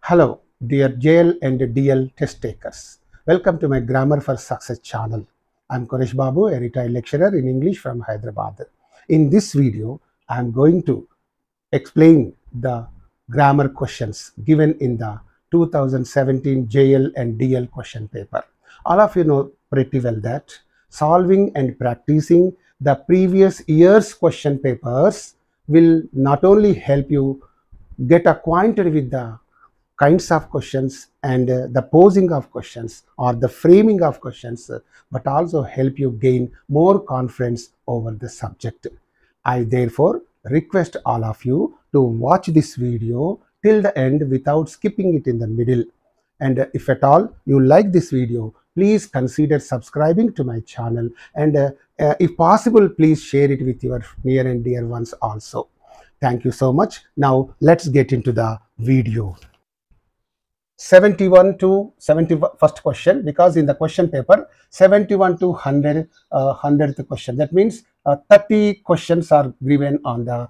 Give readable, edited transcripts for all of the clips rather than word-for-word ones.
Hello, dear JL and DL test takers. Welcome to my Grammar for Success channel. I'm Koresh Babu, a retired lecturer in English from Hyderabad. In this video, I'm going to explain the grammar questions given in the 2017 JL and DL question paper. All of you know pretty well that solving and practicing the previous year's question papers will not only help you get acquainted with the kinds of questions and the posing of questions or the framing of questions, but also help you gain more confidence over the subject. I therefore request all of you to watch this video till the end without skipping it in the middle. And if at all you like this video, please consider subscribing to my channel, and if possible, please share it with your near and dear ones also. Thank you so much. Now let's get into the video. 71 to 71st question, because in the question paper 71 to 100 100th question, that means 30 questions are given on the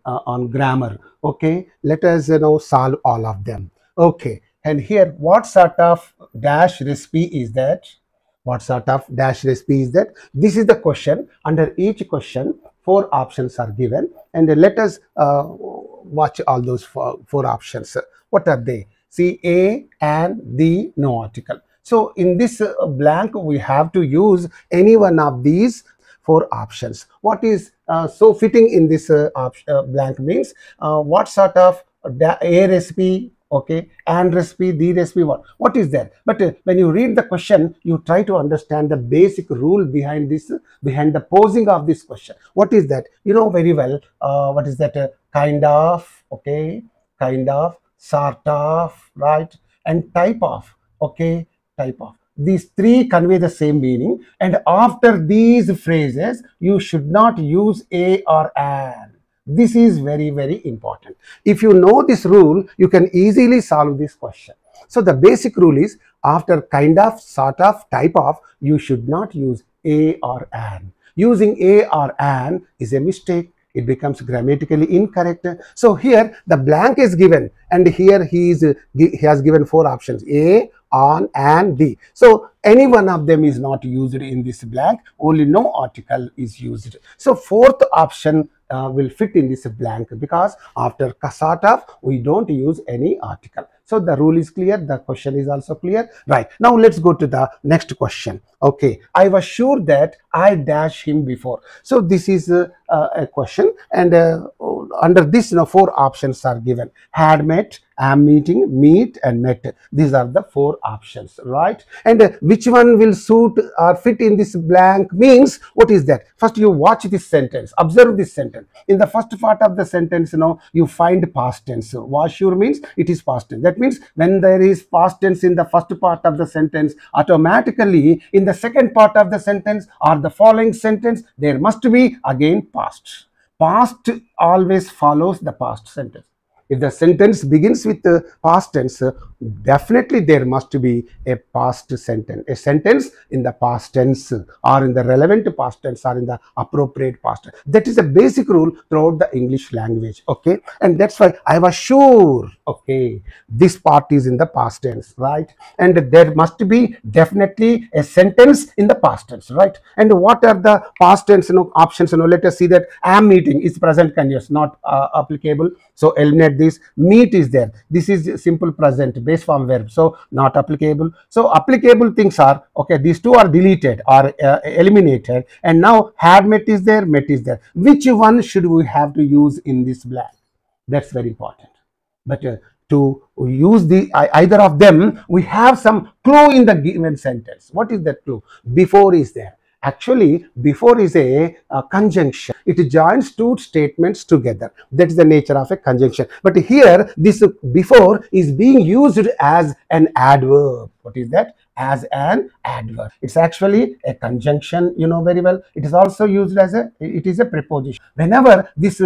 on grammar. Okay, let us now solve all of them. Okay, and here what sort of dash recipe is that? What sort of dash recipe is that? This is the question. Under each question 4 options are given, and let us watch all those four options. What are they? See, A and the no article. So in this blank, we have to use any one of these 4 options. What is so fitting in this blank means what sort of A recipe, okay, and recipe, the recipe, what is that? But when you read the question, you try to understand the basic rule behind this, behind the posing of this question. What is that? You know very well. What is that? Kind of, okay, kind of, sort of, right, and type of, okay, type of. These 3 convey the same meaning, and after these phrases you should not use a or an. This is very, very important. If you know this rule, you can easily solve this question. So the basic rule is, after kind of, sort of, type of, you should not use a or an. Using a or an is a mistake. It becomes grammatically incorrect. So here the blank is given, and here he has given 4 options: A, on, and D. So any one of them is not used in this blank. Only no article is used. So 4th option will fit in this blank, because after sort of we don't use any article. So the rule is clear. The question is also clear. Right. Now let's go to the next question. Okay. I was sure that I dash him before. So this is a question, and under this 4 options are given: had met, am meeting, meet, and met. These are the 4 options, right? And which one will suit or fit in this blank means, what is that? First you watch this sentence, observe this sentence. In the first part of the sentence, you find past tense. Was sure means it is past tense. That means when there is past tense in the first part of the sentence, automatically in the second part of the sentence or the following sentence, there must be again past. Past always follows the past sentence. If the sentence begins with the past tense, definitely there must be a past sentence, a sentence in the past tense, or in the relevant past tense, or in the appropriate past tense. That is a basic rule throughout the English language, okay? And that's why I was sure, okay, this part is in the past tense, right? And there must be definitely a sentence in the past tense, right? And what are the past tense options? Let us see that am meeting is present continuous, not applicable. So eliminate this. Meet is there. This is simple present, base form verb, so not applicable. So applicable things are, okay, these 2 are deleted or eliminated, and now had met is there, met is there. Which one should we have to use in this blank? That's very important. But to use the either of them, we have some clue in the given sentence. What is that clue? Before is there. Actually, before is a conjunction. It joins 2 statements together. That is the nature of a conjunction. But here, this before is being used as an adverb. What is that? As an adverb. It's actually a conjunction, you know very well. It is also used as it is a preposition. Whenever this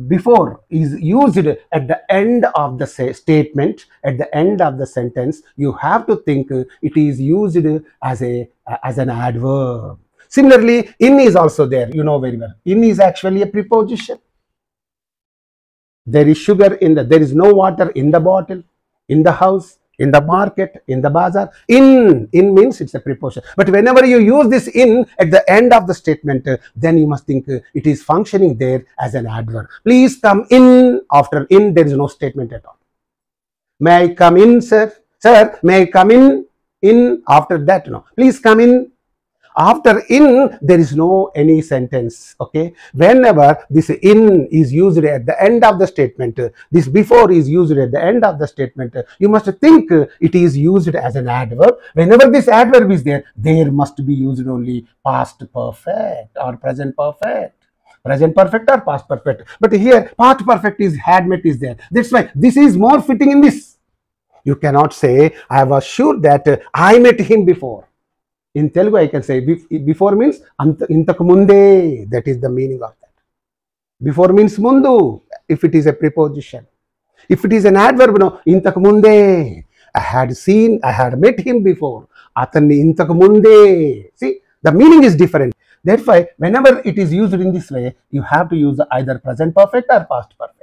before is used at the end of the statement, at the end of the sentence, you have to think it is used as an adverb. Similarly, in is also there, you know very well. In is actually a preposition. There is sugar in there is no water in the bottle. in the house, in the market, in the bazaar. In means it's a preposition. But whenever you use this in at the end of the statement, then you must think it is functioning there as an adverb. Please come in. After in, there is no statement at all. May I come in, sir? Sir, may I come in? In, after that, no. Please come in. After in, there is no any sentence. Okay. Whenever this in is used at the end of the statement, this before is used at the end of the statement, you must think it is used as an adverb. Whenever this adverb is there, there must be used only past perfect or present perfect. Present perfect or past perfect. But here, past perfect is had met is there. That's why this is more fitting in this. You cannot say, I was sure that I met him before. In Telugu, I can say before means intaku munde. That is the meaning of that. Before means mundu, if it is a preposition. If it is an adverb, no, intaku munde. I had seen, I had met him before. Atanni intaku munde. See, the meaning is different. Therefore, whenever it is used in this way, you have to use either present perfect or past perfect.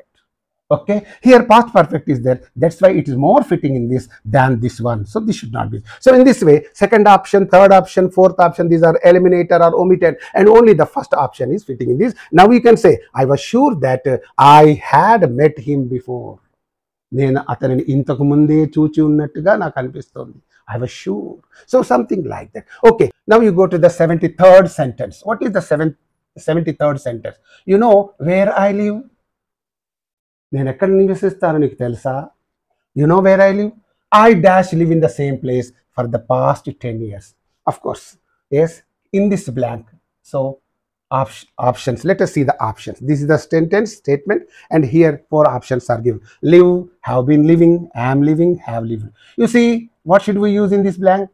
Okay, here past perfect is there. That's why it is more fitting in this than this one. So this should not be. So in this way, second option, third option, fourth option, these are eliminated or omitted, and only the first option is fitting in this. Now you can say, I was sure that I had met him before. నేను అతనిని ఇంతకు ముందే చూచి ఉన్నట్టుగా నాకు అనిపిస్తుంది. I was sure. So something like that. Okay, now you go to the 73rd sentence. What is the 73rd sentence? You know where I live? నేను ఎక్కడ నివసిస్తానో నీకు తెలుసా? You know where I live? I dash live in the same place for the past 10 years. Of course, yes, in this blank. So options. Let us see the options. This is the sentence statement, and here 4 options are given. Live, have been living, am living, have lived. You see, what should we use in this blank?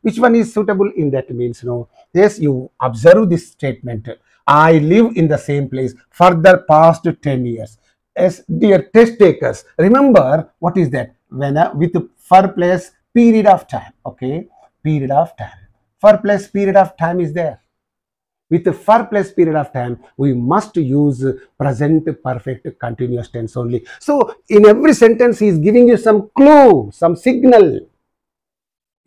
Which one is suitable in that means? No. Yes, you observe this statement. I live in the same place for the past 10 years. Yes, dear test takers, remember what is that? When with for plus period of time. Okay, period of time. For plus period of time is there. With the for plus period of time, we must use present perfect continuous tense only. So in every sentence, he is giving you some clue, some signal.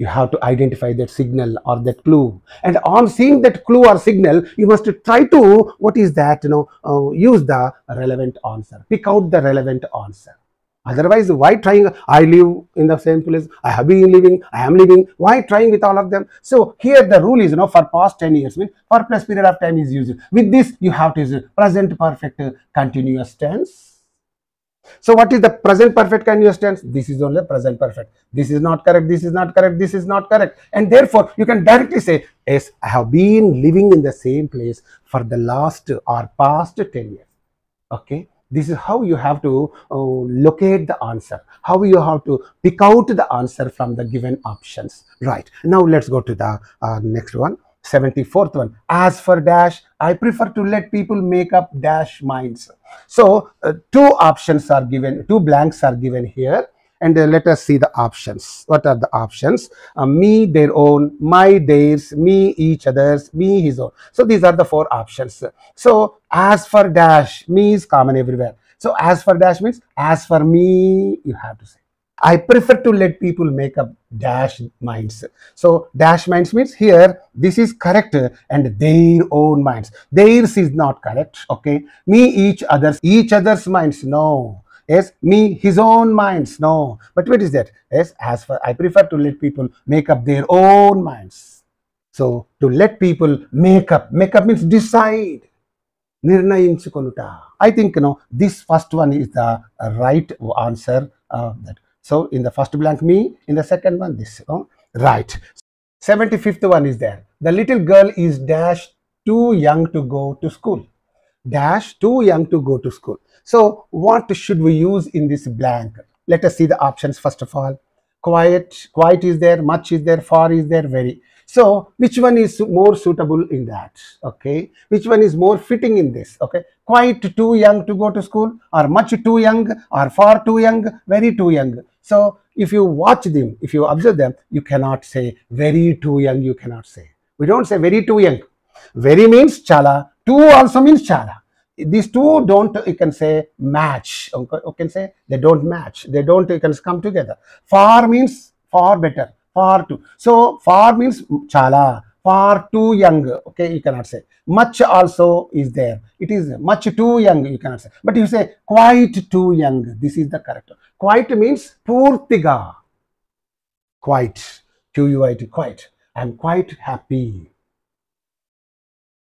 You have to identify that signal or that clue, and on seeing that clue or signal, you must try to, what is that, use the relevant answer. Pick out the relevant answer. Otherwise, why trying? I live in the same place, I have been living, I am living. Why trying with all of them? So here the rule is, for past 10 years means for plus period of time is used. With this, you have to use present perfect continuous tense. So what is the present perfect continuous tense? This is only present perfect. This is not correct, this is not correct, this is not correct. And therefore, you can directly say, yes, I have been living in the same place for the last or past 10 years. Okay. This is how you have to locate the answer. How you have to pick out the answer from the given options. Right. Now let's go to the next one. 74th one. As for dash, I prefer to let people make up dash minds. So 2 options are given, 2 blanks are given here, and let us see the options. What are the options? Me, their own, my, theirs, me, each other's, me, his own. So these are the 4 options. So as for dash, me is common everywhere. So as for dash means as for me, you have to say. I prefer to let people make up dash minds. So dash minds means here this is correct and their own minds. Theirs is not correct. Okay. Me, each other's minds. No. Yes. Me, his own minds. No. But what is that? Yes. As for I prefer to let people make up their own minds. So to let people make up means decide. Nirnayinchukonuta. I think this first one is the right answer. That. So in the first blank me, in the second one this. Right. 75th one is there. The little girl is dash too young to go to school. Dash too young to go to school. So what should we use in this blank? Let us see the options first of all. Quite is there, much is there, far is there, very. So which one is more suitable in that? Okay, which one is more fitting in this? Okay, quite too young to go to school, or much too young, or far too young, very too young. So if you watch them, if you observe them, you cannot say very too young. You cannot say. We don't say very too young. Very means chala. Too also means chala. these two don't, you can say, match. You can say they don't match. They don't, you can come together. Far means far better. Far too. So far means chala. Far too young. Okay, you cannot say. Much also is there. It is much too young. You cannot say. But you say quite too young. This is the correct. Quite means purtiga. Quite. Quit. Quite. I am quite happy.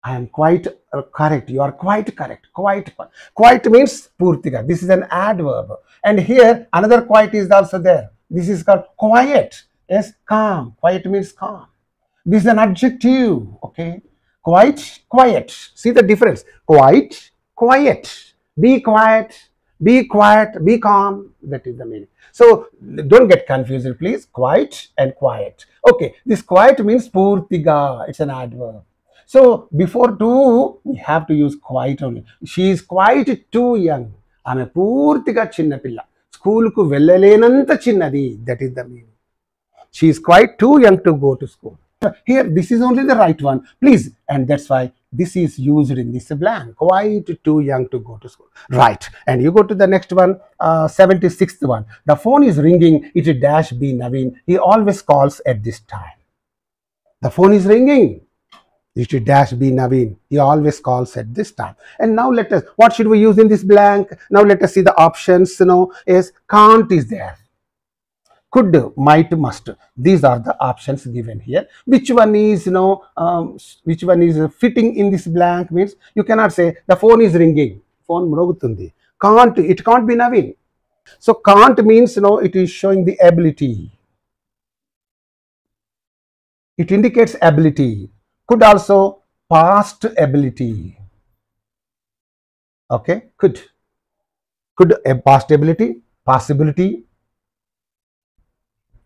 I am quite correct. You are quite correct. Quite means purtiga. This is an adverb. And here another quite is also there. This is called quiet. Yes, calm. Quiet means calm. This is an adjective. Okay. Quite, quiet. See the difference. Quite, quiet. Be quiet. Be quiet. Be calm. That is the meaning. So don't get confused, please. Quiet and quiet. Okay. This quiet means purtiga. It's an adverb. So before to, we have to use quite only. She is quite too young. Ame purtiga chinna pilla. School ku vellalenta chinnadi. That is the meaning. She is quite too young to go to school. Here, this is only the right one. Please, and that's why this is used in this blank. Quite too young to go to school. Right. And you go to the next one, 76th one. The phone is ringing. It dash be Naveen. He always calls at this time. The phone is ringing. It should dash be Naveen. He always calls at this time. And now let us, what should we use in this blank? Now let us see the options. Is can't is there. Could, might, must. These are the options given here. Which one is, which one is fitting in this blank means you cannot say the phone is ringing. Phone mrogutundi. Can't, it can't be Naveen. So can't means, it is showing the ability. It indicates ability. Could also past ability. Okay, could a past ability, possibility.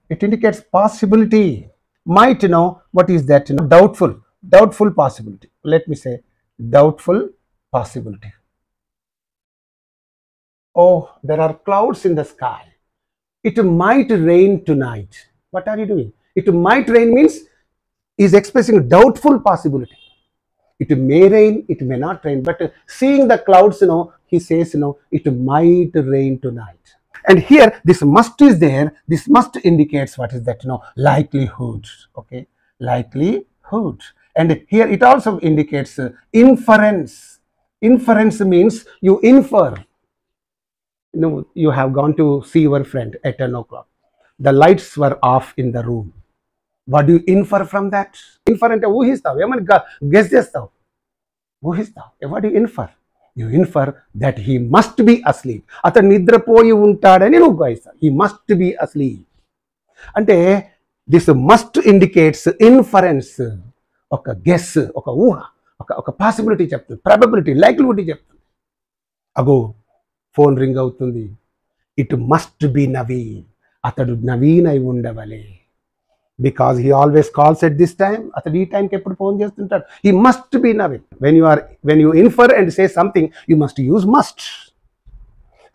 It indicates possibility. Might, what is that? Doubtful possibility. Let me say doubtful possibility. Oh, there are clouds in the sky. It might rain tonight. What are you doing? It might rain means is expressing doubtful possibility. It may rain, it may not rain, but seeing the clouds, he says, it might rain tonight. And here, this must is there. This must indicates what is that, likelihood. Okay, likelihood. And here it also indicates inference. Inference means you infer. You have gone to see your friend at 10 o'clock. The lights were off in the room. What do you infer from that? Infer ante ఊహిస్తావు. Guess చేస్తావు. ఊహిస్తావు. What do you infer? You infer that he must be asleep. అతను నిద్రపోయి ఉంటాడని నువ్వు గ్రహిస్తావు. He must be asleep. అంటే this must indicates inference. ఒక guess, ఒక ఊహ, ఒక possibility చెప్తుంది. Probability, likelihood చెప్తుంది. అగో ఫోన్ రింగ్ అవుతుంది. It must be Naveen. అతడు నవీన్ అయి ఉండవలే. Because he always calls at this time. Atadu ee time ki eppudu phone chestuntaru. He must be Naveen. When you infer and say something, you must use must.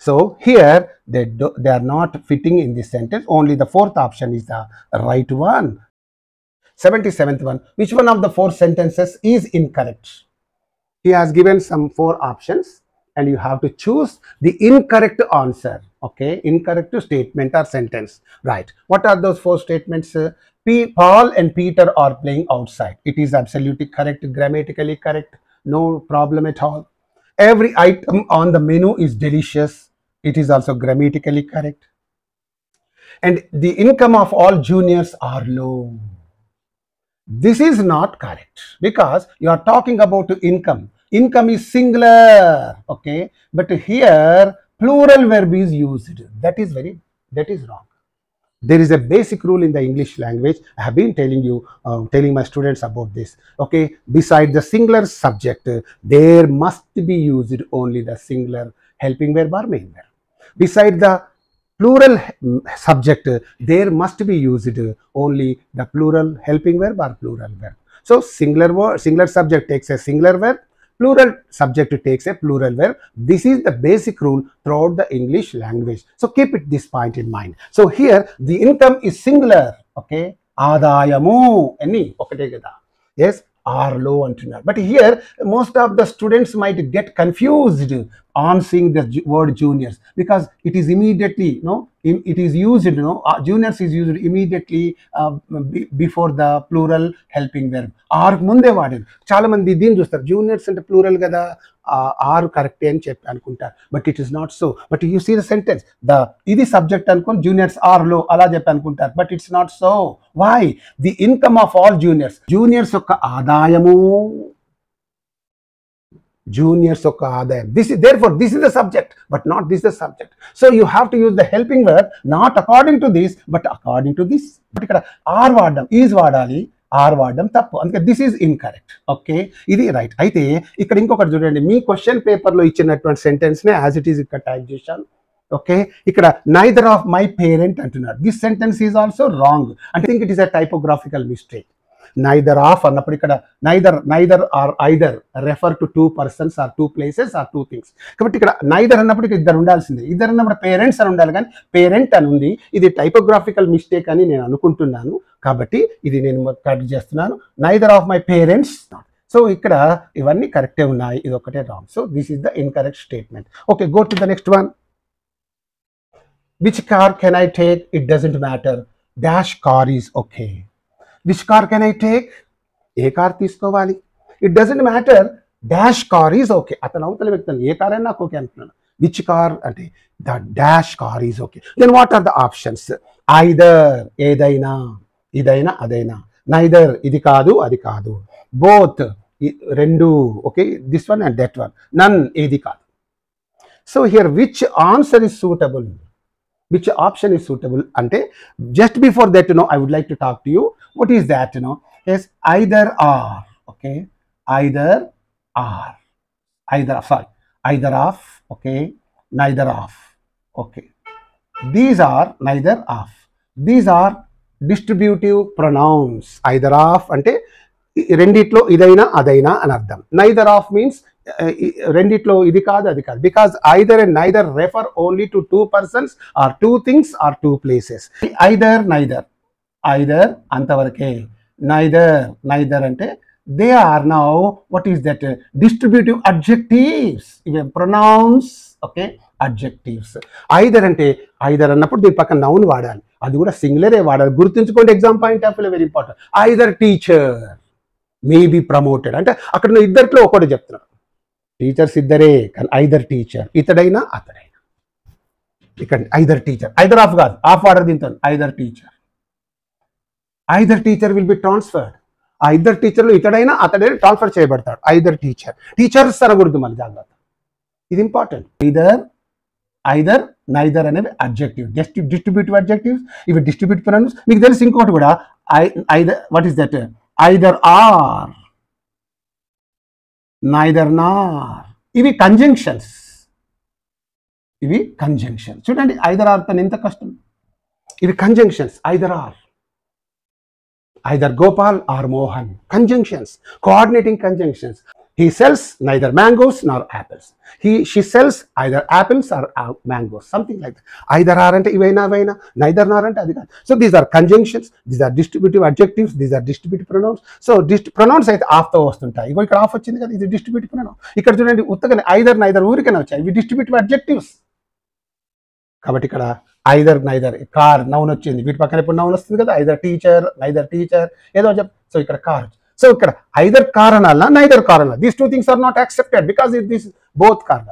So here they are not fitting in this sentence. Only the fourth option is the right one. 77th one. Which one of the four sentences is incorrect? He has given some four options and you have to choose the incorrect answer. Okay, incorrect statement or sentence. Right. What are those four statements? Paul and Peter are playing outside. It is absolutely correct, grammatically correct, no problem at all. Every item on the menu is delicious. It is also grammatically correct. And the income of all juniors are low. This is not correct because you are talking about income. Income is singular, okay, but here plural verb is used. That is wrong. There is a basic rule in the English language. I have been telling my students about this. Okay, beside the singular subject, there must be used only the singular helping verb or main verb. Beside the plural subject, there must be used only the plural helping verb or plural verb. So singular subject takes a singular verb. Plural subject takes a plural verb. This is the basic rule throughout the English language. So keep this point in mind. So here the income is singular. Okay, ఆదాయము అని ఒకటే కదా. Yes, are low antunar. But here most of the students might get confused on seeing the word juniors, because it is immediately, it is used, juniors is used immediately before the plural helping verb. Are munde vaadaru. Chaala mandi దీన్ని చూస్తారు, juniors అంటే plural కదా, are కరెక్టే అని చెప్పి అనుకుంటారు. But it is not so. But you see the sentence, ఇది subject అనుకుని జూనియర్స్ ఆర్ లో అలా చెప్పి అనుకుంటారు. But it's not so. Why? The income of all juniors, juniors యొక్క ఆదాయము, juniors యొక్క ఆదాయం. Therefore this is the subject, but not this is the subject. So you have to use the helping verb not according to this but according to this. But ఇక్కడ are వాడడం, is వాడాలి, are వాడడం తప్పు, అందుకే this is incorrect. Okay, ఇది right. అయితే ఇక్కడ ఇంకొకటి చూడండి, మీ క్వశ్చన్ పేపర్లో ఇచ్చినటువంటి సెంటెన్స్నే యాజ్ ఇట్ ఈజ్ ఇక్కడ టైప్ చేశాను. ఓకే, ఇక్కడ నైదర్ ఆఫ్ మై పేరెంట్ అంటున్నారు. This sentence is also wrong. అంటే think it is a typographical mistake. Neither of అన్నప్పుడు ఇక్కడ neither or either refer to two persons or two places or two things. కాబట్టి ఇక్కడ neither అన్నప్పుడు ఇక్కడ ఇద్దరు ఉండాల్సిందే. ఇద్దరు అన్నప్పుడు పేరెంట్స్ అని ఉండాలి, కానీ పేరెంట్ అని ఉంది. ఇది టైపోగ్రాఫికల్ మిస్టేక్ అని నేను అనుకుంటున్నాను, కాబట్టి ఇది నేను కట్ చేస్తున్నాను. Neither of my parents. So ఇక్కడ ఇవన్నీ కరెక్టే ఉన్నాయి, ఇది ఒకటే wrong. So this is the incorrect statement. Okay, go to the next one. Which car can I take? It doesn't matter. Dash car is okay. Which car can I take? ఏ car తీసుకోవాలి? It doesn't matter. Dash car is okay. అతను అవతల వ్యక్తి ఏ car అయినా నాకు okay అంటున్నాను. Which car అంటే the dash car is okay. Then what are the options? Either, ఏదైనా, ఇదైనా అదైనా. నైదర్, ఇది కాదు అది కాదు. బోత్, రెండు, okay, this one and that one. None, ఏది కాదు. So here which answer is suitable? Which option is suitable? Ante just before that, I would like to talk to you. What is that? Yes, either or. Okay, either or, either of. Okay, neither of. Okay, these are neither of. These are distributive pronouns. Either of ante రెండిట్లో ఇదైనా అదైనా అని అర్థం. Neither of means రెండిట్లో ఇది కాదు అది కాదు, because either and neither refer only to two persons or two things or two places. Either, neither, either అంతవరకే. నైదర్ అంటే they are now what is that? Distributive adjectives, ఇవి ప్రొనౌన్స్. Okay, adjectives. ఐదర్ అంటే either అన్నప్పుడు దీని పక్కన noun వాడాలి, అది కూడా సింగులరే వాడాలి. గుర్తుంచుకోండి, exam point of view very important. Either teacher may be promoted అంటే అక్కడ నువ్వు ఇద్దరిలో ఒకటి చెప్తున్నావు. టీచర్స్ ఇద్దరే, కానీ ఐదర్ టీచర్, ఇతడైనా అతడైనా. ఇక్కడ ఐదర్ టీచర్, ఐదర్ ఆఫ్ కాదు, ఆఫ్ వాడర్ దీంతో. Either teacher will be transferred. ఆ ఇద్దరు టీచర్లు ఇతడైనా అతడైనా ట్రాన్స్ఫర్ చేయబడతాడు. ఐదర్ టీచర్స్ అనకూడదు, మళ్ళీ జాగ్రత్త, ఇది ఇంపార్టెంట్. ఐదర్ నైదర్ అనేవి అడ్జెక్టివ్, డిస్ట్రిబ్యూటివ్ అడ్జెక్టివ్స్, ఇవి డిస్ట్రిబ్యూటివ్ ప్రొనౌన్స్. మీకు తెలిసి ఇంకోటి కూడా, either, what is that? Either are, neither నార్, ఇవి కంజంక్షన్స్. చూడండి, ఐదర్ ఆర్ తను ఎంత కష్టం. ఇవి conjunctions. Either or, either Gopal or Mohan, conjunctions, coordinating conjunctions. He sells neither mangoes nor apples. She sells either apples or mangoes, something like that. Either are ante ivaina, neither nor ante adi kaadu. So these are conjunctions, these are distributive adjectives, these are distributive pronouns. So pronouns aithe off tho vastuntayi. Igo ikkada off vachindi kada, ఇది distributive pronoun. ikkada chudandi uttagane either neither ఊరికనే వచ్చాయి, ఇవి distributive adjectives. కాబట్టి ఇక్కడ either, neither, car noun వచ్చింది, వీటి పక్కన ఇప్పుడు నౌన్ వస్తుంది కదా. ఐదర్ టీచర్, నైదర్ టీచర్, ఏదో చెప్. సో ఇక్కడ కార్. సో ఇక్కడ ఐదర్ కార్ అనాలనా, నైదర్ కార్ అనాలి? These two things are not accepted because it this both car.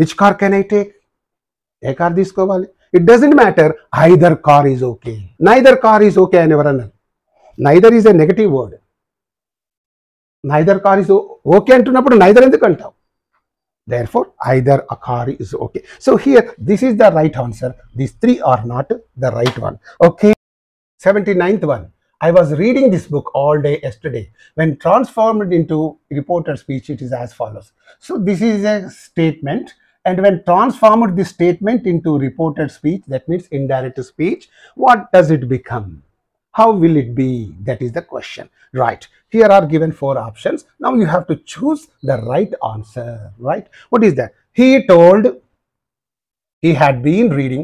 Which car can I take? ఏ కార్ తీసుకోవాలి? It doesn't matter. Either car is okay, neither car is okay అని ఎవరన్నారు? Neither is a negative word. Neither car is okay అంటున్నప్పుడు neither ఎందుకు అంటావు? Therefore, either a car is okay. So here, this is the right answer. These three are not the right one. Okay. 79th one. I was reading this book all day yesterday. When transformed into reported speech, it is as follows. So this is a statement, and when transformed this statement into reported speech, that means indirect speech, what does it become? How will it be? That is the question. Right. Here are given 4 options. Now you have to choose the right answer. Right. What is that? He told, he had been reading.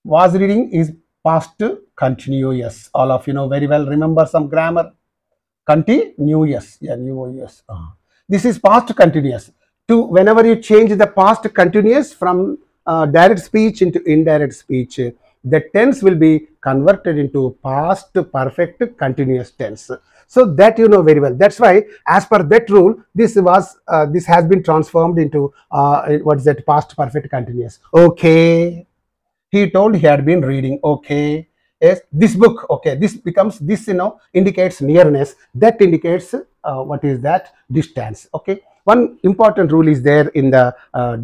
Was reading is past continuous. All of you know very well. Remember some grammar. continuous, NUOUS. This is past continuous. To whenever you change the past continuous from direct speech into indirect speech, the tense will be converted into past perfect continuous tense. So that you know very well. That's why, as per that rule, this has been transformed into what is that, past perfect continuous. Okay, he told he had been reading. Okay, yes, this book. Okay, this becomes, this indicates nearness. That indicates what is that, distance. Okay, one important rule is there in the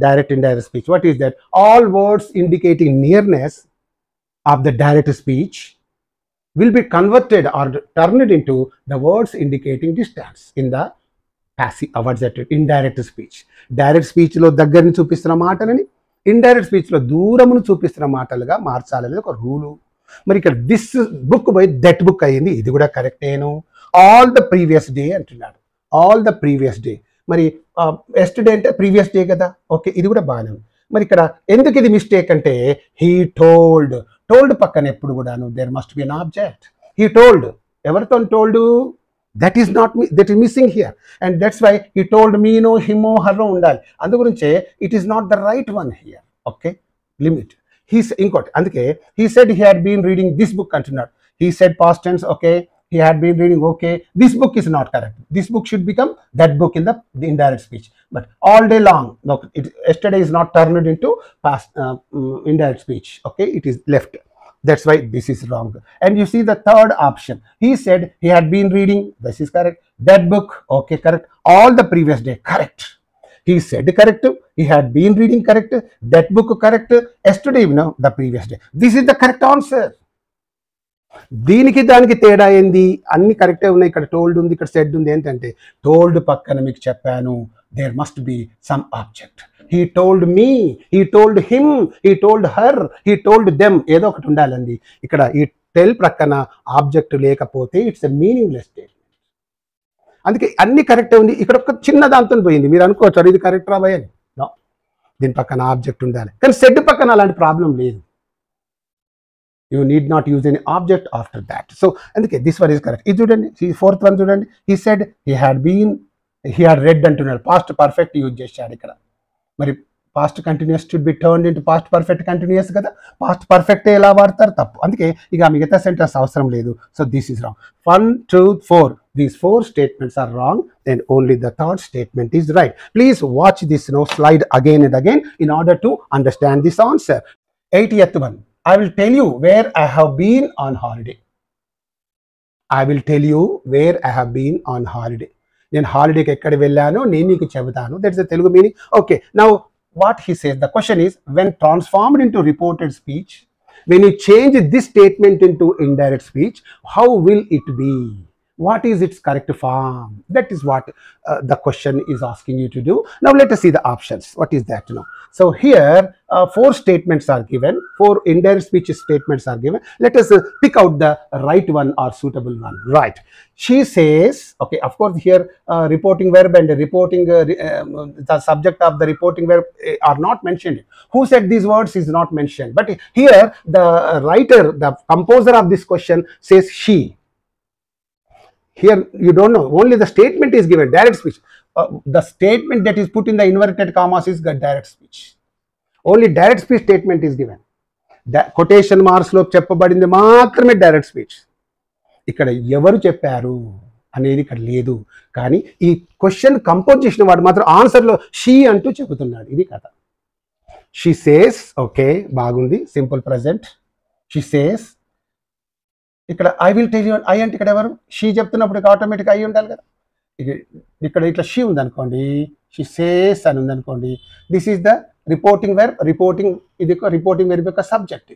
direct indirect speech. What is that? All words indicating nearness of the direct speech will be converted or turned into the words indicating distance in the passive, what's that, indirect speech. Direct speech లో దగ్గరని చూపిస్తున్న మాటలని indirect speech లో దూరమును చూపిస్తున్న మాటలుగా మార్చాలనేది ఒక rule. మరి ఇక్కడ this book పోయి that book అయ్యింది, ఇది కూడా కరెక్టేను. ఆల్ ద ప్రీవియస్ డే అంటున్నాడు, ఆల్ ద ప్రీవియస్ డే. మరి ఎస్టర్డే అంటే ప్రీవియస్ డే కదా, ఓకే, ఇది కూడా బాగానే ఉంది. మరి ఇక్కడ ఎందుకు ఇది మిస్టేక్ అంటే, హీ టోల్డ్, టోల్డ్ పక్కన ఎప్పుడు కూడాను there must be an object. He told, ఎవరితో told, that is not me, that is missing here, and that's why he told me, no, him, her undali. Andu gurinche it is not the right one here. Okay, limit. He's incorrect. Anduke he said he had been reading this book continued. He said past tense. Okay, he had been reading. Okay, this book is not correct. This book should become that book in the indirect speech. But all day long, no, yesterday is not turned into past indirect speech. Okay, it is left. That's why this is wrong. And you see the third option. He said he had been reading. This is correct. That book. Okay, correct. All the previous day. Correct. He said correct. He had been reading correct. That book correct. Yesterday, the previous day. This is the correct answer. దీనికి దానికి తేడా ఏంది? అన్ని కరెక్టే ఉన్నాయి. ఇక్కడ told ఉంది, ఇక్కడ సెడ్ ఉంది. ఏంటంటే టోల్డ్ పక్కన మీకు చెప్పాను, there must be some object. He told me, he told him, he told her, he told them, ఏదో ఒకటి ఉండాలండి. ఇక్కడ ఈ టెల్ ప్రక్కన ఆబ్జెక్ట్ లేకపోతే ఇట్స్ ఎ మీనింగ్లెస్ స్టేట్మెంట్. అందుకే అన్ని కరెక్టే ఉంది. ఇక్కడ ఒక చిన్న దాంతో పోయింది. మీరు అనుకోవచ్చు ఇది కరెక్ట్ రా భయ్ అని. నో, దీని పక్కన ఆబ్జెక్ట్ ఉండాలి. కానీ సెడ్ పక్కన అలాంటి ప్రాబ్లం లేదు. You need not use any object after that. So అందుకే this one is correct. ఇది చూడండి, fourth one చూడండి. He said he had read అంటున్నాడు, పాస్ట్ పర్ఫెక్ట్ యూజ్ చేశాడు ఇక్కడ. మరి past continuous should be turned into past perfect continuous కదా. Past perfect ఎలా వాడతారు? తప్పు. అందుకే ఇక మిగతా సెంటెన్స్ అవసరం లేదు. So this is wrong. 1, 2, 4. These 4 statements are wrong, and only the third statement is right. Please watch this slide again and again in order to understand this answer. 80th one. I will tell you where I have been on holiday. I will tell you where I have been on holiday. నేను హాలిడేకి ఎక్కడ వెళ్ళానో నేను నీకు చెబుతాను. That's the Telugu meaning. Okay, now what he says, the question is, when transformed into reported speech, when you change this statement into indirect speech, how will it be? What is its correct form? That is what the question is asking you to do. Now let us see the options. What is that? So here 4 statements are given, 4 indirect speech statements are given. Let us pick out the right one or suitable one. Right, she says, okay, of course here reporting verb and reporting the subject of the reporting verb are not mentioned. Who said these words is not mentioned, but here the writer, the composer of this question says she. Here you don't know, only the statement is given, direct speech. The statement that is put in the inverted commas is the direct speech. Only direct speech statement is given. The quotation marks లో చెప్పబడింది మాత్రమే direct speech. ఇక్కడ ఎవరు చెప్పారు అనేది ఇక్కడ లేదు. కానీ ఈ క్వశ్చన్ కంపోజ్ చేసిన వాడు మాత్రం ఆన్సర్లో షీ అంటూ చెబుతున్నాడు. ఇది కథ. షీ సేస్, ఓకే, బాగుంది, సింపుల్ ప్రజెంట్. She says. ఇక్కడ I will tell you, I అంటే ఇక్కడ ఎవరు? షీ చెప్తున్నప్పుడు ఆటోమేటిక్ అయి ఉండాలి కదా. ఇక్కడ ఇట్లా షీ ఉందనుకోండి, షీ సేస్ అని ఉందనుకోండి, this is the reporting verb. Reporting, ఇది రిపోర్టింగ్ వెర్బ్ యొక్క subject.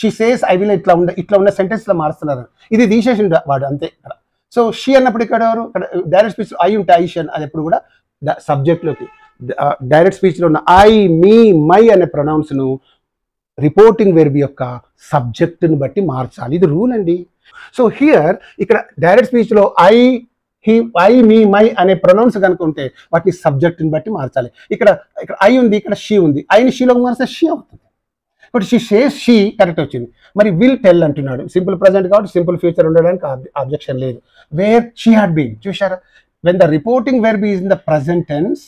She says I will ఇట్లా ఉన్న సెంటెన్స్లో మారుస్తున్నారు. ఇది తీసేసి వాడు అంతే ఇక్కడ. సో షీ అన్నప్పుడు ఇక్కడ ఎవరు? ఇక్కడ డైరెక్ట్ స్పీచ్ ఐ ఉంటే ఐషన్, అది ఎప్పుడు కూడా సబ్జెక్ట్లోకి. డైరెక్ట్ స్పీచ్లో ఉన్న ఐ, మీ, మై అనే ప్రొనౌన్స్ను రిపోర్టింగ్ వెర్బ్ యొక్క సబ్జెక్టుని బట్టి మార్చాలి. ఇది రూల్ అండి. సో హియర్ ఇక్కడ డైరెక్ట్ స్పీచ్లో I, he, I, me, my అనే ప్రొనౌన్స్ కనుక ఉంటే వాటిని సబ్జెక్టుని బట్టి మార్చాలి. ఇక్కడ ఐ ఉంది, ఇక్కడ షీ ఉంది. ఐని షీలోకి మారిస్తే షీ అవుతుంది. But she says she correct వచ్చింది. మరి విల్ టెల్ అంటున్నాడు. సింపుల్ ప్రజెంట్ కాబట్టి సింపుల్ ఫ్యూచర్ ఉండడానికి అబ్జెక్షన్ లేదు. వేర్ షీ హ్యాడ్ బీన్, చూసారా, when the reporting verb is in the present tense,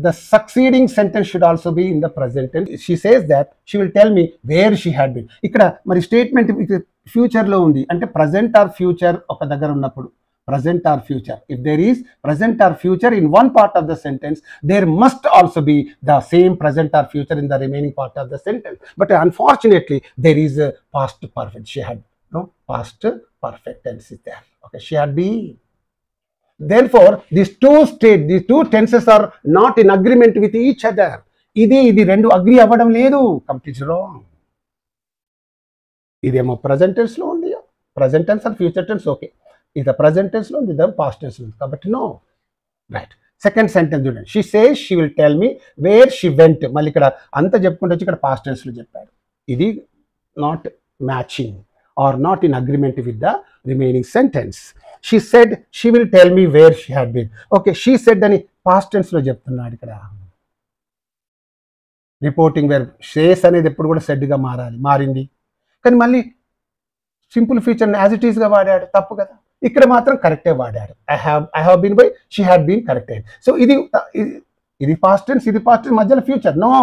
the succeeding sentence should also be in the present tense. She says that she will tell me where she had been. ఇక్కడ మరి statement future లో ఉంది అంటే present are future ఒక దగ్గర ఉన్నప్పుడు present or future. If there is present or future in one part of the sentence, there must also be the same present or future in the remaining part of the sentence. But unfortunately, there is a past perfect. She had no past perfect tense is there. Okay, she had been. Therefore, these two tenses are not in agreement with each other. ఇది రెండు agree అవ్వడం లేదు. Completely wrong. ఇదేమో present tense లో ఉంది, present tense and future tense okay. ఇది present tense లో ఉంది, ఇది పాస్ట్ టెన్స్ లో ఉంది, కాబట్టి నో. రైట్. సెకండ్ సెంటెన్స్ చూడండి. She says she will tell me where she went. మళ్ళీ ఇక్కడ అంతా చెప్పుకుంటూ వచ్చి ఇక్కడ పాస్ట్ టెన్స్ లో చెప్పాడు. ఇది not matching or not in agreement with the remaining sentence. She said she will tell me where she had been. Okay, she said అని పాస్ట్ టెన్స్ లో చెప్తున్నాడు ఇక్కడ. రిపోర్టింగ్ వెర్బ్ సేస్ అనేది ఎప్పుడు కూడా సెడ్ గా మారింది, కానీ మళ్ళీ simple future as it is గా వాడాడు, తప్పు కదా. ఇక్కడ మాత్రం కరెక్టే వాడాడు. I have been by she had been corrected. So ఇది పాస్ట్ టెన్స్, ఇది పాస్ట్ టెన్స్, మధ్యలో ఫ్యూచర్ నో.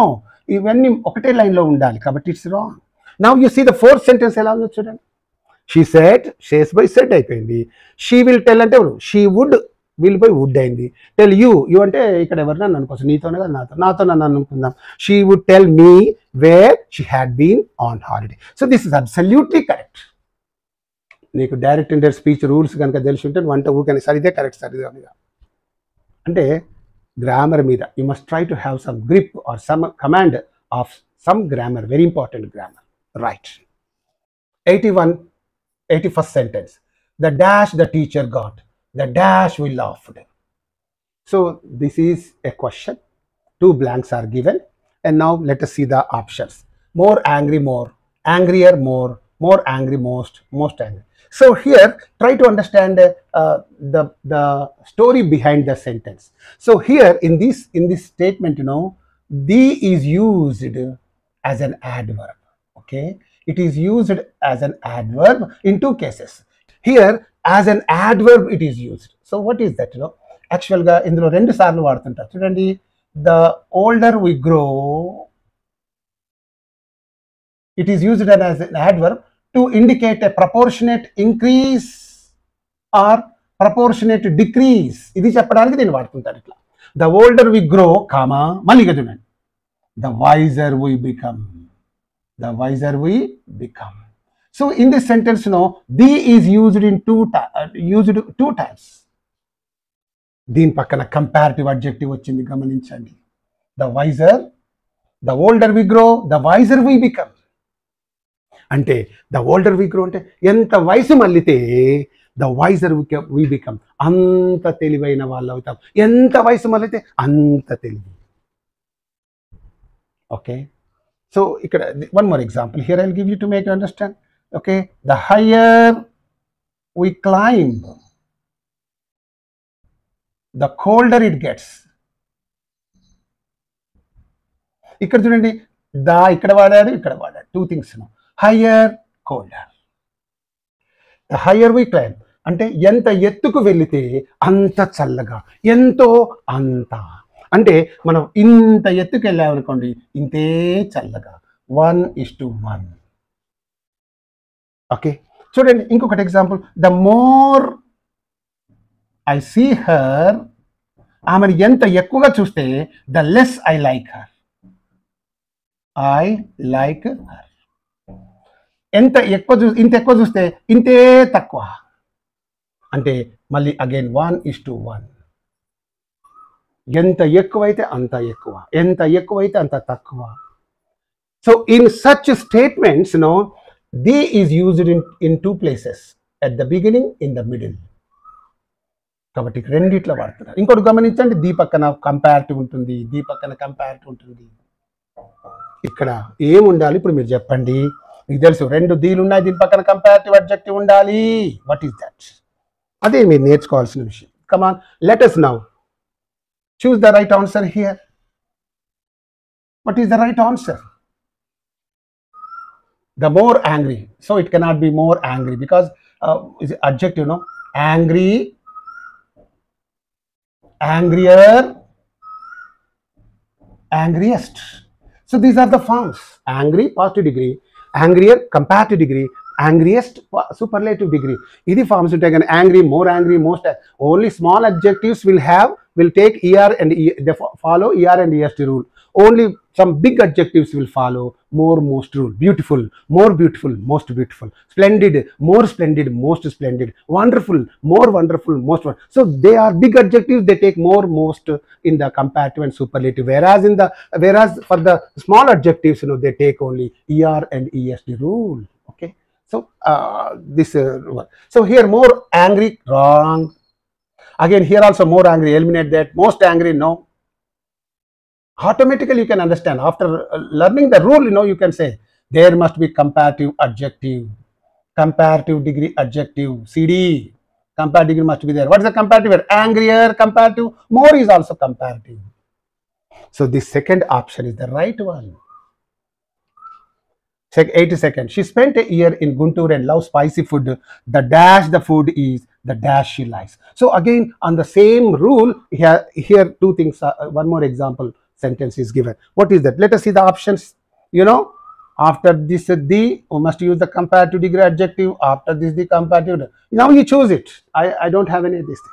ఇవన్నీ ఒకటే లైన్ లో ఉండాలి, కాబట్టి it's wrong. Now you see the fourth sentence ఎలా ఉందో చూడండి. She said, says by said అయిపోయింది. షీ విల్ టెల్ అంటే ఎవరు, she would, will by would అయింది. టెల్ యూ అంటే ఇక్కడ ఎవరు నన్ను అనుకోవచ్చు, నీతోనే కదా నాతో నన్ను అనుకుందాం. She would tell me where she had been on holiday. So this is absolutely correct. నీకు డైరెక్ట్ ఇండైరెక్ట్ స్పీచ్ రూల్స్ కనుక తెలిసి ఉంటే వంట ఊకని సార్ ఇదే కరెక్ట్ సార్, ఇదే అంటే గ్రామర్ మీద you must try to have some grip or some command of some grammar, very important grammar. Right. 81st sentence. The dash the teacher got, the dash we laughed. So this is a question. 2 blanks are given, and now let us see the options. More angry, more angrier, more angry, most angry. So here try to understand the story behind the sentence. So here in this statement, you know, the is used as an adverb. Okay, it is used as an adverb in 2 cases. Here as an adverb it is used. So what is that, you know, actual ga indulo rendu saarlu vadutuntaru chudandi. The older we grow, it is used as an adverb to indicate a proportionate increase or proportionate decrease. ఇది చెప్పడానికి దీన్ని వాడుతుంటారు ఇట్లా. The older we grow, comma, మళ్ళీ చూడండి, the wiser we become. The wiser we become. So in this sentence, you know, the is used in two times. దీని పక్కన comparative adjective వచ్చింది, గమనించండి. The wiser, the older we grow, the wiser we become. అంటే the older we grow అంటే ఎంత వయసు మళ్ళితే the wiser we become, అంత తెలివైన వాళ్ళు అవుతాం. ఎంత వయసు మళ్ళితే అంత తెలివి. ఓకే, సో ఇక్కడ one more example here I will give you to make you understand. Okay, the higher we climb, the colder it gets. ఇక్కడ చూడండి, ఇక్కడ వాడాడు, ఇక్కడ వాడాడు, 2 things. Higher, colder. The higher we climb అంటే ఎంత ఎత్తుకు వెళితే అంత చల్లగా, ఎంతో అంత. అంటే మనం ఇంత ఎత్తుకు వెళ్ళామనుకోండి, ఇంతే చల్లగా. 1:1. ఓకే, చూడండి ఇంకొకటి example. The more I see her, ఆమెను ఎంత ఎక్కువగా చూస్తే the less I like her. I like her. ఇంత ఎక్కువ చూస్తే ఇంతే తక్కువ. అంటే మళ్ళీ అగైన్ 1:1. ఎంత ఎక్కువైతే అంత ఎక్కువ, ఎంత ఎక్కువైతే అంత తక్కువ. So in such statements, no, the is used in 2 places, at the beginning, in the middle. కాబట్టి రెండిట్లో వాడుతున్నారు. ఇంకోటి గమనించండి, దీ పక్కన కంపారిటివ్ ఉంటుంది, దీ పక్కన కంపారిటివ్ ఉంటుంది. ఇక్కడ ఏముండాలి ఇప్పుడు మీరు చెప్పండి. మీకు తెలుసు 2 దీలు ఉన్నాయి, దీని పక్కన కంపారిటివ్ అడ్జెక్టివ్ ఉండాలి. What is that? అదే మీరు నేర్చుకోవాల్సిన విషయం. Come on, let us now choose the right answer here. What is the right answer? The more angry. So it cannot be more angry because is it adjective, no? Angry, angrier, angriest. So these are the forms. Angry, positive degree. Angrier, comparative degree. Angriest, superlative degree. These forms will take an angry, more angry, most. Only small adjectives will take er and they follow er and est rule. Only some big adjectives will follow more, most rule. Beautiful, more beautiful, most beautiful. Splendid, more splendid, most splendid. Wonderful, more wonderful, most wonderful. So they are big adjectives. They take more, most in the comparative and superlative. Whereas for the small adjectives, they take only er and est rule. Okay. So so here more angry, wrong. Again here also more angry, eliminate that. Most angry, no. Automatically you can understand after learning the rule, you can say there must be comparative adjective, comparative degree adjective, CD, comparative degree must be there. What is the comparative? Angrier, comparative, more is also comparative. So the second option is the right one. 82nd. She spent a year in Guntur and loves spicy food. The food is the she likes. So again on the same rule here two things. One more example sentence is given. What is that? Let us see the options. After this the we must use the comparative degree adjective. After this the comparative. Now you choose it. I don't have any of this thing.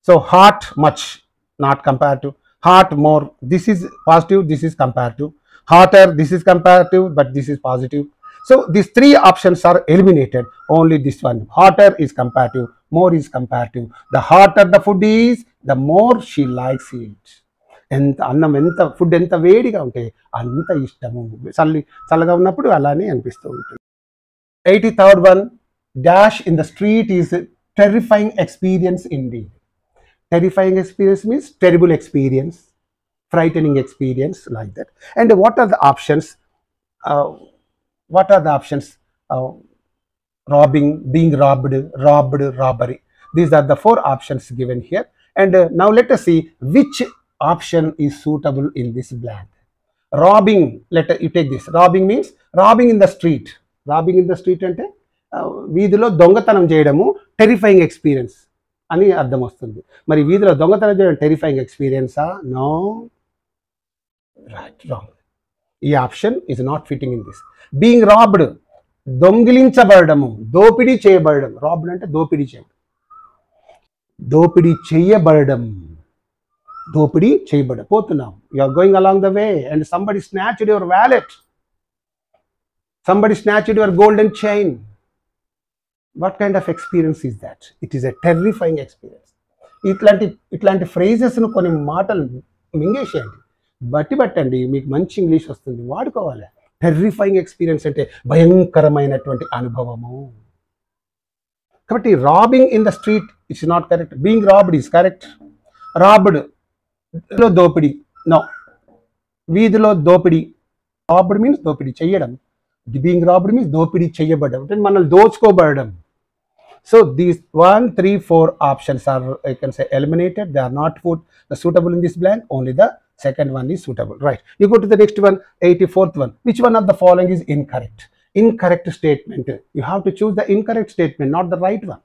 So hot, much, not comparative. Hot, more. This is positive. This is comparative. Hotter, this is comparative, but this is positive. So these three options are eliminated. Only this one. Hotter is comparative, more is comparative. The hotter the food is, the more she likes it. And food enta vediga unte anta ishtamu. Chalaga unnappudu alane anipistu untundi. 83rd one, dash in the street is a terrifying experience indeed. Terrifying experience means terrible experience, frightening experience, like that. And what are the options? Robbing, being robbed, robbery. These are the four options given here. And now let us see which option is suitable in this blank. Robbing, you take this. Robbing means robbing in the street. Robbing in the street ante వీధిలో దొంగతనం చేయడము terrifying experience అని అర్థం వస్తుంది. మరి వీధిలో దొంగతనం చేయడం టెరిఫైయింగ్ ఎక్స్పీరియన్సా? No, right, wrong. ఈ option is not fitting in this. Being robbed, దొంగిలించబడము, దోపిడీ చేయబడడం. రాబ్డ్ అంటే దోపిడీ చేయడం, దోపిడీ చేయబడడం, దోపిడీ చేయబడ పోతున్నాం. You are going along the way and somebody snatched your wallet, somebody snatched your golden chain. What kind of experience is that? It is a terrifying experience. ఇట్లాంటి ఫ్రేజెస్ను కొన్ని మాటలు మింగేసేయండి, బట్టండి, మీకు మంచి ఇంగ్లీష్ వస్తుంది, వాడుకోవాలి. టెర్రిఫైయింగ్ ఎక్స్పీరియన్స్ అంటే భయంకరమైనటువంటి అనుభవము. కాబట్టి robbing in the street it's not correct. Being robbed is correct. Robbed లో దోపిడీ, నో. వీధిలో దోపిడీ, రాబ్డ్ మీన్స్ దోపిడీ చెయ్యడం. Being robbed means దోపిడీ చెయ్యబడడం, అంటే మనల్ని దోచుకోబడడం. So these 1, 3, 4 options are, I can say, eliminated. They are not suitable in this blank. Only the second one is suitable. Right. You go to the next one, 84th one. Which one of the following is incorrect? Incorrect statement. You have to choose the incorrect statement, not the right one.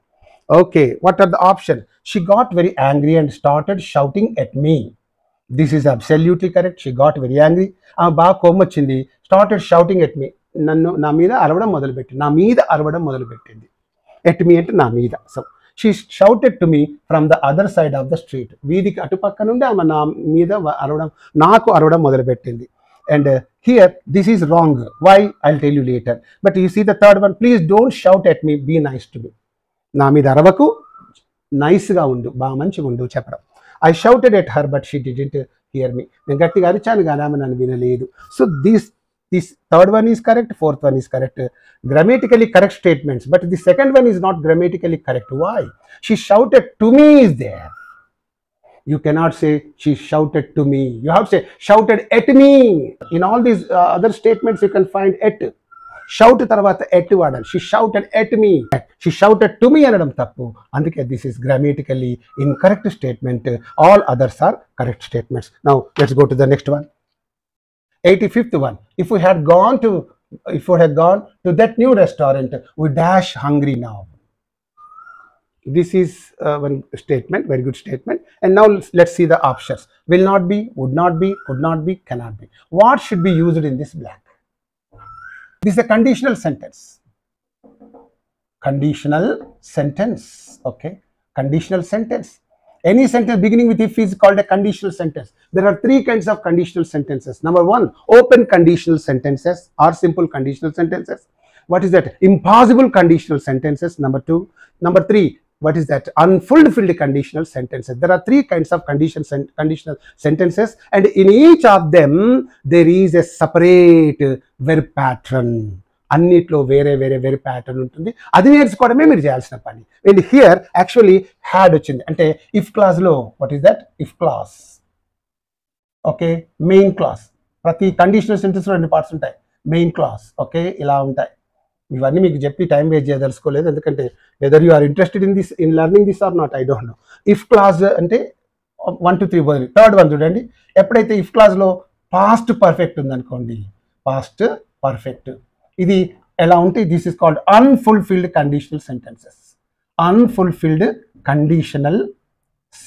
Okay. What are the options? She got very angry and started shouting at me. This is absolutely correct. She got very angry. బాగా కోమొచ్చింది. Started shouting at me. నా మీద అరవడం మొదలుపెట్టింది. At me అంటే నా మీద. So she shouted to me from the other side of the street. వీధికి అటుపక్క నుండి ఆమె నా మీద నాకు అరవడం మొదలుపెట్టింది. And here this is wrong. Why? I will tell you later. But you see the third one. Please don't shout at me, be nice to me. నా మీద అరవకు, నైస్గా ఉండు, బాగా మంచిగా ఉండు చెప్పడం. I shouted at her but she didn't hear me. నేను గట్టిగా అరిచాను కానీ ఆమె నన్ను వినలేదు. So this third one is correct, fourth one is correct, grammatically correct statements, but the second one is not grammatically correct. Why? She shouted to me is there. You cannot say she shouted to me. You have to say shouted at me. In all these other statements you can find at. Shout tarvata at vadali. She shouted at me. She shouted to me anadam tappu. Anduke this is grammatically incorrect statement. All others are correct statements. Now let's go to the next one. 85th one. If we had gone to If we had gone to that new restaurant, we dash hungry now. This is one statement, very good statement. And now let's see the options. Will not be, would not be, could not be, cannot be. What should be used in this blank? This is a conditional sentence. Conditional sentence. Okay. Conditional sentence. Any sentence beginning with if is called a conditional sentence. There are three kinds of conditional sentences. Number one, open conditional sentences or simple conditional sentences. What is that? Impossible conditional sentences. Number two. Number three, what is that? Unfulfilled conditional sentences. There are three kinds of conditional sentences, and in each of them there is a separate verb pattern. అన్నిట్లో వేరే వేరే వేరే pattern ఉంటుంది. అది నేర్చుకోవడమే మీరు చేయాల్సిన పని. And here actually had వచ్చింది అంటే ఇఫ్ క్లాజ్లో what is that? If clause. Okay, main clause. ప్రతి కండిషనల్ సెంటెన్స్లో రెండు పార్ట్స్ ఉంటాయి. మెయిన్ క్లాస్, ఓకే, ఇలా ఉంటాయి. ఇవన్నీ మీకు చెప్పి టైం వేస్ట్ చేయదలుచుకోలేదు, ఎందుకంటే whether you are interested in learning this or not, I don't know. If clause అంటే 1 2 3 బదులు థర్డ్ వన్ చూడండి. ఎప్పుడైతే ఇఫ్ క్లాజ్లో పాస్ట్ పర్ఫెక్ట్ ఉందనుకోండి, పాస్ట్ పర్ఫెక్ట్, ఇది ఎలా ఉంటే this is called unfulfilled conditional sentences. Unfulfilled conditional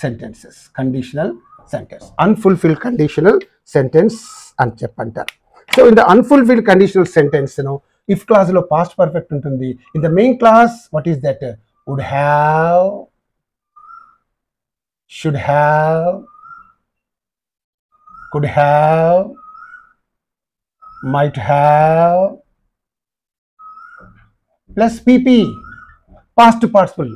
sentences. Conditional sentence, unfulfilled conditional sentence అని చెప్పంటారు. So in the unfulfilled conditional sentence if clause lo past perfect untundi. In the main class, what is that? Would have, should have, could have, might have, plus pp, past participle.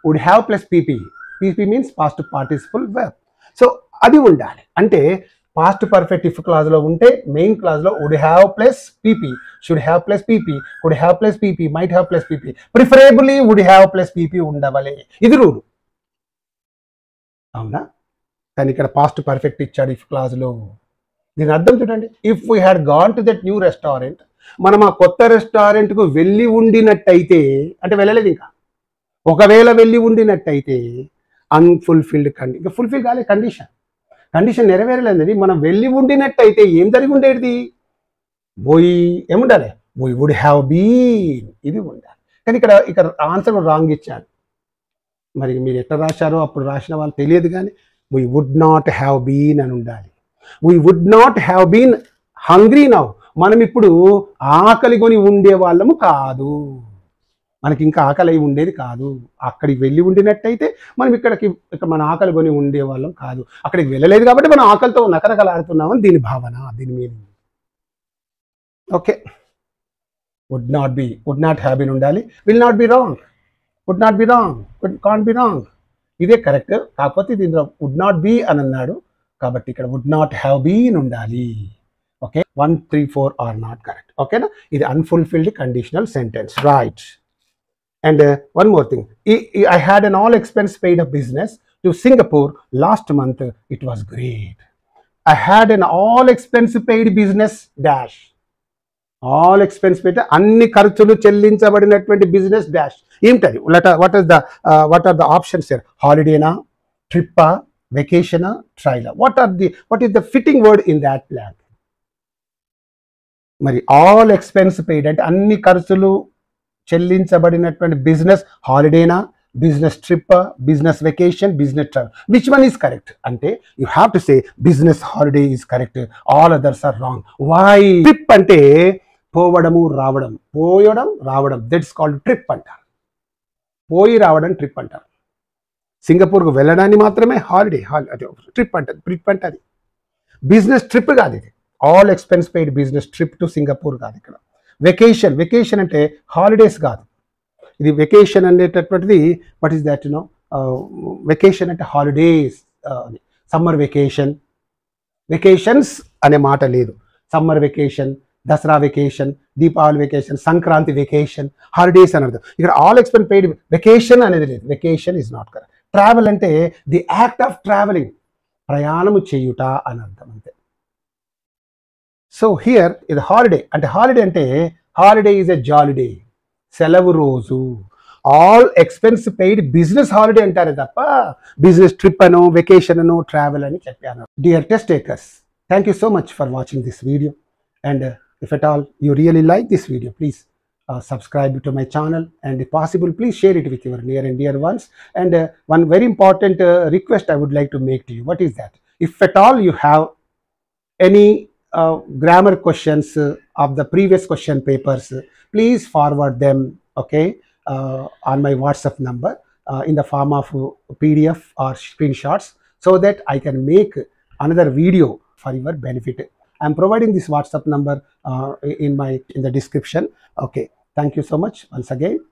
Would have plus pp. pp means past participle verb. So adi undali ante past perfect if clause లో ఉంటే main clause లో would have plus PP, should have plus PP, could have plus PP, might have plus PP, preferably would have plus PP ఉండవలే. ఇది rule, అవునా? కానీ ఇక్కడ past perfect ఇచ్చాడు if clause లో. దీని అర్థం చూడండి, if we had gone to that new restaurant, మనం ఆ కొత్త రెస్టారెంట్ కు వెళ్ళి ఉండినట్టయితే, అంటే వెళ్ళలేదు ఇంకా, ఒకవేళ వెళ్ళి ఉండినట్టయితే అన్ఫుల్ఫిల్డ్ ఇంకా ఫుల్ఫిల్ కాలే కండిషన్, కండిషన్ నెరవేరలేదండి. మనం వెళ్ళి ఉండినట్టయితే ఏం జరిగి ఉండేది? ఏముండాలి? వీ వుడ్ హ్యావ్ బీన్, ఇది ఉండాలి. కానీ ఇక్కడ ఆన్సర్ రాంగ్ ఇచ్చాను. మరి మీరు ఎట్లా రాశారో అప్పుడు రాసిన వాళ్ళు తెలియదు, కానీ we would not have been అని ఉండాలి. We would not have been hungry now. మనం ఇప్పుడు ఆకలి కొని ఉండే వాళ్ళము కాదు, మనకి ఇంకా ఆకలి అయి ఉండేది కాదు. అక్కడికి వెళ్ళి ఉండినట్టయితే మనం ఇక్కడ మన ఆకలి కొని ఉండేవాళ్ళం కాదు. అక్కడికి వెళ్ళలేదు కాబట్టి మనం ఆకలితో నకరకలాడుతున్నామని దీని భావన, దీని meaning. Okay, would not be, would not have been ఉండాలి. Will not be wrong, would not be wrong, can't be wrong, ఇదే కరెక్ట్. కాకపోతే దీంట్లో వుడ్ నాట్ బి అని అన్నాడు కాబట్టి ఇక్కడ వుడ్ నాట్ హ్యావ్ బీన్ ఉండాలి. ఓకే, 1 3 4 ఆర్ నాట్ కరెక్ట్. ఓకేనా? ఇది unfulfilled conditional sentence, right. And one more thing, I had an all expense paid of business to Singapore last month. It was great. I had an all expense paid business dash. All expense paid, అన్ని ఖర్చులు చెల్లించబడినటువంటి business dash ఏమిటది? what are the options here? హాలిడేనా, ట్రిప్పా, వెకేషనా, ట్రైలా? what is the fitting word in that blank? మరి all expense paid అంటే అన్ని ఖర్చులు చెల్లించబడినటువంటి బిజినెస్ హాలిడేనా, business trip, business vacation, business travel, which one is correct అంటే you have to say business holiday is correct, all others are wrong. Why? Trip అంటే పోవడము రావడం, పోయడం రావడం, దట్స్ కాల్డ్ ట్రిప్ అంటారు. పోయి రావడం ట్రిప్ అంటారు. సింగపూర్కు వెళ్ళడాన్ని మాత్రమే హాలిడే ట్రిప్ అంటారు. ట్రిప్ అంటే అది బిజినెస్ ట్రిప్ కాదు, ఇది all expense paid business trip to Singapore కాదు. ఇక్కడ వెకేషన్, వెకేషన్ అంటే హాలిడేస్ కాదు, ఇది వెకేషన్ అనేటటువంటిది వాట్ ఈస్ దట్? వెకేషన్ అంటే హాలిడేస్, సమ్మర్ వెకేషన్, వెకేషన్స్ అనే మాట లేదు. Summer vacation, Dasara vacation, Deepavali vacation, Sankranti vacation, holidays అని అర్థం. ఇక్కడ ఆల్ ఎక్స్పెన్స్ పెయిడ్ వెకేషన్ అనేది లేదు. Vacation is not correct. Travel అంటే ది యాక్ట్ ఆఫ్ ట్రావెలింగ్, ప్రయాణము చేయుట అని అర్థం అంతే. సో హియర్ ఇది హాలిడే అంటే హాలిడే ఈజ్ ఎ జాలిడే, సెలవు రోజు. All expense paid business holiday అంటారే తప్ప బిజినెస్ ట్రిప్ అను, వెకేషన్ అను, ట్రావెల్ అని చెప్పాను. Dear test takers, thank you so much for watching this video, and If at all you really like this video, please subscribe to my channel, and if possible, please share it with your near and dear ones. And one very important request I would like to make to you. What is that? If at all you have any grammar questions of the previous question papers, please forward them, okay, on my WhatsApp number in the form of PDF or screenshots, so that I can make another video for your benefit. I'm providing this WhatsApp number in the description. Okay, thank you so much once again.